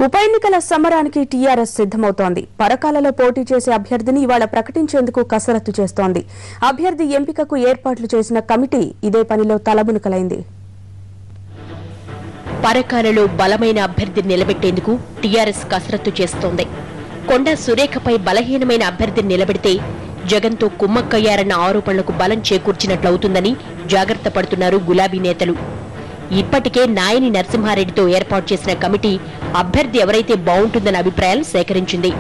ఉప ఎన్నికల సమరానికి టీఆర్ఎస్ సిద్ధమవుతోంది. పరకాలలో పోటీ చేసే అభ్యర్థిని ఇవాళ ప్రకటించేందుకు కసరత్తు చేస్తోంది. అభ్యర్థి ఎంపికకు ఏర్పాట్లు చేసిన కమిటీ ఇదే పనిలో తలమునకలైంది. పరకాలలో బలమైన అభ్యర్థిని నిలబెట్టేందుకు టీఆర్ఎస్ కసరత్తు చేస్తోంది. కొండా సురేఖపై బలహీనమైన అభ్యర్థిని నిలబెడితే జగన్తో కుమ్మక్కయ్యారన్న ఆరోపణలకు బలం చేకూర్చినట్లవుతుందని జాగ్రత్త పడుతున్నారు గులాబీ నేతలు. ఇప్పటికే నాయని నరసింహారెడ్డితో ఏర్పాటు చేసిన కమిటీ అభ్యర్థి ఎవరైతే బాగుంటుందన్న అభిప్రాయాలు సేకరించింది.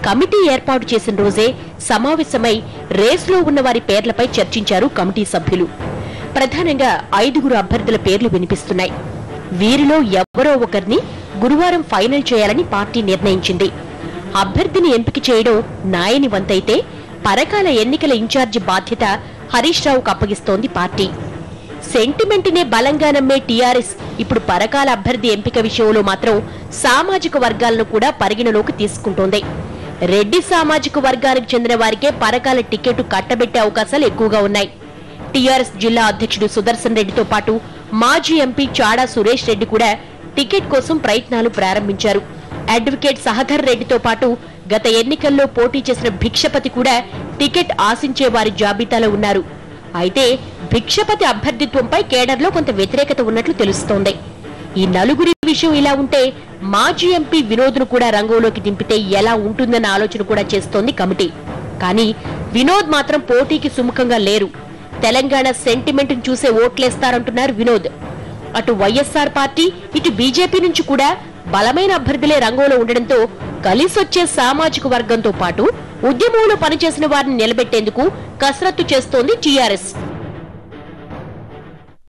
కమిటీ ఏర్పాటు చేసిన రోజే సమావేశమై రేసులో ఉన్న వారి పేర్లపై చర్చించారు కమిటీ సభ్యులు. ప్రధానంగా 5 అభ్యర్థుల పేర్లు వినిపిస్తున్నాయి. వీరిలో ఎవరో ఒకరిని గురువారం ఫైనల్ చేయాలని పార్టీ నిర్ణయించింది. అభ్యర్థిని ఎంపిక చేయడం నాయని వంతైతే పరకాల ఎన్నికల ఇన్ఛార్జి బాధ్యత హరీష్ రావుకు అప్పగిస్తోంది పార్టీ. సెంటిమెంట్ నే బలంగా నమ్మే టీఆర్ఎస్ ఇప్పుడు పరకాల అభ్యర్థి ఎంపిక విషయంలో మాత్రం సామాజిక వర్గాలను కూడా పరిగణలోకి తీసుకుంటోంది. రెడ్డి సామాజిక వర్గానికి చెందిన వారికే పరకాల టికెట్ కట్టబెట్టే అవకాశాలు ఎక్కువగా ఉన్నాయి. టీఆర్ఎస్ జిల్లా అధ్యక్షుడు సుదర్శన్ రెడ్డితో పాటు మాజీ ఎంపీ చాడా సురేష్ రెడ్డి కూడా టికెట్ కోసం ప్రయత్నాలు ప్రారంభించారు. అడ్వకేట్ సహధర్ రెడ్డితో పాటు గత ఎన్నికల్లో పోటీ చేసిన భిక్షపతి కూడా టికెట్ ఆశించే వారి జాబితాలో ఉన్నారు. అయితే భిక్షపతి అభ్యర్థిత్వంపై కేడర్లో కొంత వ్యతిరేకత ఉన్నట్లు తెలుస్తోంది. ఈ నలుగురి విషయం ఇలా ఉంటే మాజీ ఎంపీ వినోద్ను కూడా రంగంలోకి దింపితే ఎలా ఉంటుందన్న ఆలోచన కూడా చేస్తోంది కమిటీ. కానీ వినోద్ మాత్రం పోటీకి సుముఖంగా లేరు. తెలంగాణ సెంటిమెంట్ చూసే ఓట్లేస్తారంటున్నారు వినోద్. అటు వైఎస్ఆర్ పార్టీ ఇటు బీజేపీ నుంచి కూడా బలమైన అభ్యర్థులే రంగంలో ఉండడంతో కలిసొచ్చే సామాజిక వర్గంతో పాటు ఉద్యమంలో పనిచేసిన వారిని నిలబెట్టేందుకు కసరత్తు చేస్తోంది టీఆర్ఎస్.